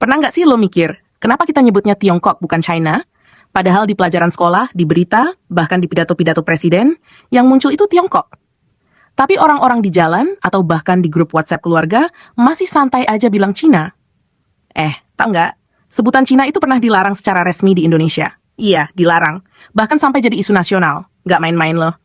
Pernah nggak sih lo mikir, kenapa kita nyebutnya Tiongkok bukan China? Padahal di pelajaran sekolah, di berita, bahkan di pidato-pidato presiden, yang muncul itu Tiongkok. Tapi orang-orang di jalan, atau bahkan di grup WhatsApp keluarga, masih santai aja bilang Cina. Tau nggak? Sebutan Cina itu pernah dilarang secara resmi di Indonesia. Iya, dilarang. Bahkan sampai jadi isu nasional. Nggak main-main loh.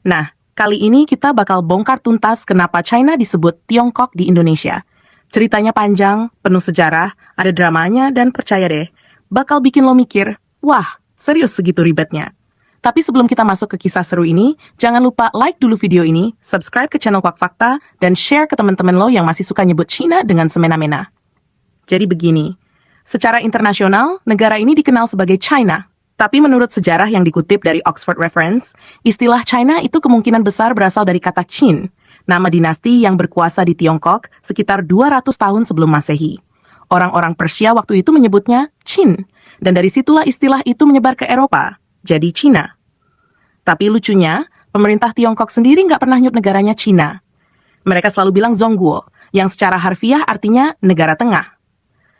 Nah, kali ini kita bakal bongkar tuntas kenapa China disebut Tiongkok di Indonesia. Ceritanya panjang, penuh sejarah, ada dramanya, dan percaya deh, bakal bikin lo mikir, wah, serius segitu ribetnya. Tapi sebelum kita masuk ke kisah seru ini, jangan lupa like dulu video ini, subscribe ke channel Kuak Fakta, dan share ke teman-teman lo yang masih suka nyebut Cina dengan semena-mena. Jadi begini, secara internasional, negara ini dikenal sebagai China. Tapi menurut sejarah yang dikutip dari Oxford Reference, istilah China itu kemungkinan besar berasal dari kata Qin, nama dinasti yang berkuasa di Tiongkok sekitar 200 tahun sebelum Masehi. Orang-orang Persia waktu itu menyebutnya Qin, dan dari situlah istilah itu menyebar ke Eropa, jadi Cina. Tapi lucunya, pemerintah Tiongkok sendiri nggak pernah nyebut negaranya Cina. Mereka selalu bilang Zhongguo, yang secara harfiah artinya negara tengah.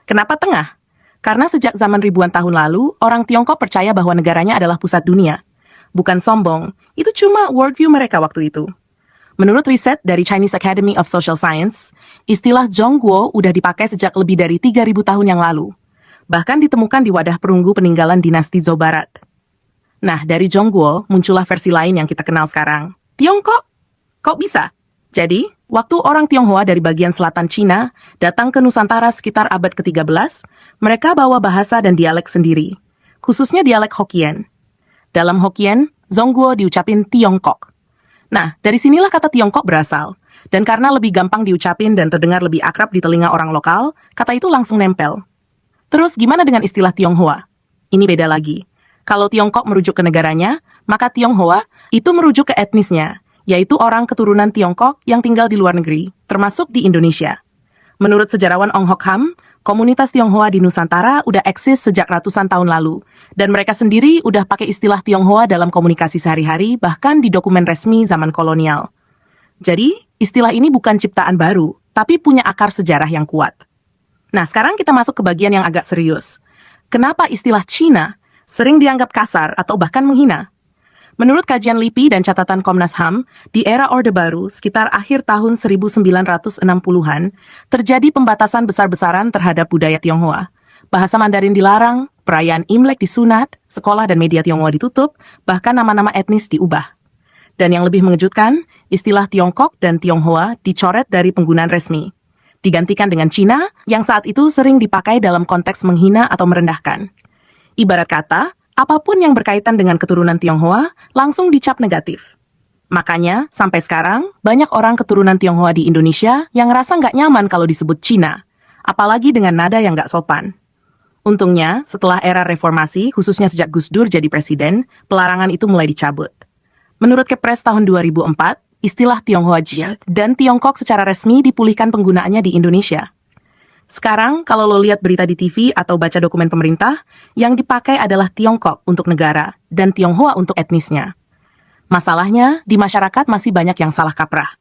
Kenapa tengah? Karena sejak zaman ribuan tahun lalu, orang Tiongkok percaya bahwa negaranya adalah pusat dunia. Bukan sombong, itu cuma worldview mereka waktu itu. Menurut riset dari Chinese Academy of Social Science, istilah Zhongguo udah dipakai sejak lebih dari 3.000 tahun yang lalu. Bahkan ditemukan di wadah perunggu peninggalan dinasti Zhou Barat. Nah, dari Zhongguo muncullah versi lain yang kita kenal sekarang. Tiongkok? Kok bisa? Jadi, waktu orang Tionghoa dari bagian selatan Cina datang ke Nusantara sekitar abad ke-13, mereka bawa bahasa dan dialek sendiri, khususnya dialek Hokkien. Dalam Hokkien, Zhongguo diucapin Tiongkok. Nah, dari sinilah kata Tiongkok berasal. Dan karena lebih gampang diucapin dan terdengar lebih akrab di telinga orang lokal, kata itu langsung nempel. Terus gimana dengan istilah Tionghoa? Ini beda lagi. Kalau Tiongkok merujuk ke negaranya, maka Tionghoa itu merujuk ke etnisnya, yaitu orang keturunan Tiongkok yang tinggal di luar negeri, termasuk di Indonesia. Menurut sejarawan Ong Hok Ham, komunitas Tionghoa di Nusantara udah eksis sejak ratusan tahun lalu, dan mereka sendiri udah pakai istilah Tionghoa dalam komunikasi sehari-hari, bahkan di dokumen resmi zaman kolonial. Jadi, istilah ini bukan ciptaan baru, tapi punya akar sejarah yang kuat. Nah, sekarang kita masuk ke bagian yang agak serius. Kenapa istilah Cina sering dianggap kasar atau bahkan menghina? Menurut kajian LIPI dan catatan Komnas HAM, di era Orde Baru, sekitar akhir tahun 1960-an, terjadi pembatasan besar-besaran terhadap budaya Tionghoa. Bahasa Mandarin dilarang, perayaan Imlek disunat, sekolah dan media Tionghoa ditutup, bahkan nama-nama etnis diubah. Dan yang lebih mengejutkan, istilah Tiongkok dan Tionghoa dicoret dari penggunaan resmi. Digantikan dengan Cina, yang saat itu sering dipakai dalam konteks menghina atau merendahkan. Ibarat kata, apapun yang berkaitan dengan keturunan Tionghoa langsung dicap negatif. Makanya, sampai sekarang, banyak orang keturunan Tionghoa di Indonesia yang ngerasa nggak nyaman kalau disebut Cina, apalagi dengan nada yang nggak sopan. Untungnya, setelah era reformasi, khususnya sejak Gus Dur jadi presiden, pelarangan itu mulai dicabut. Menurut Kepres tahun 2004, istilah Tionghoa Jia dan Tiongkok secara resmi dipulihkan penggunaannya di Indonesia. Sekarang, kalau lo lihat berita di TV atau baca dokumen pemerintah, yang dipakai adalah Tiongkok untuk negara dan Tionghoa untuk etnisnya. Masalahnya, di masyarakat masih banyak yang salah kaprah.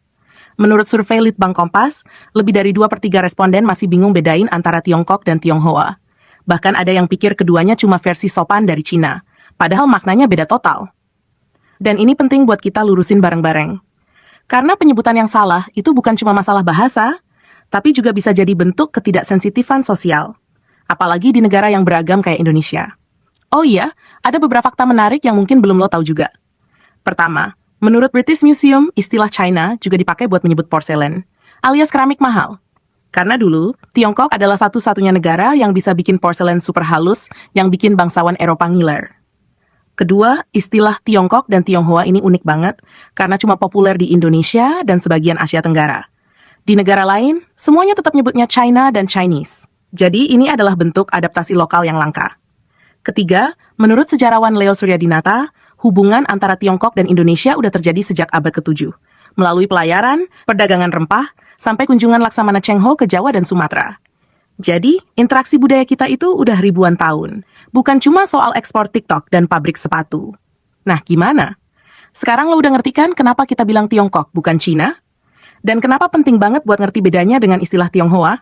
Menurut survei Litbang Kompas, lebih dari 2/3 responden masih bingung bedain antara Tiongkok dan Tionghoa. Bahkan ada yang pikir keduanya cuma versi sopan dari Cina, padahal maknanya beda total. Dan ini penting buat kita lurusin bareng-bareng. Karena penyebutan yang salah itu bukan cuma masalah bahasa, tapi juga bisa jadi bentuk ketidaksensitifan sosial. Apalagi di negara yang beragam kayak Indonesia. Oh iya, ada beberapa fakta menarik yang mungkin belum lo tahu juga. Pertama, menurut British Museum, istilah China juga dipakai buat menyebut porselen, alias keramik mahal. Karena dulu, Tiongkok adalah satu-satunya negara yang bisa bikin porselen super halus yang bikin bangsawan Eropa ngiler. Kedua, istilah Tiongkok dan Tionghoa ini unik banget karena cuma populer di Indonesia dan sebagian Asia Tenggara. Di negara lain, semuanya tetap nyebutnya China dan Chinese. Jadi ini adalah bentuk adaptasi lokal yang langka. Ketiga, menurut sejarawan Leo Suryadinata, hubungan antara Tiongkok dan Indonesia udah terjadi sejak abad ke-7, melalui pelayaran, perdagangan rempah, sampai kunjungan Laksamana Cheng Ho ke Jawa dan Sumatera. Jadi, interaksi budaya kita itu udah ribuan tahun, bukan cuma soal ekspor TikTok dan pabrik sepatu. Nah, gimana? Sekarang lo udah ngerti kan kenapa kita bilang Tiongkok bukan Cina? Dan kenapa penting banget buat ngerti bedanya dengan istilah Tionghoa?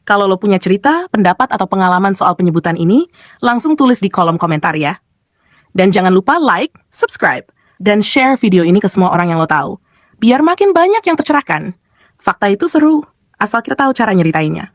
Kalau lo punya cerita, pendapat, atau pengalaman soal penyebutan ini, langsung tulis di kolom komentar ya. Dan jangan lupa like, subscribe, dan share video ini ke semua orang yang lo tahu. Biar makin banyak yang tercerahkan. Fakta itu seru, asal kita tahu cara nyeritainnya.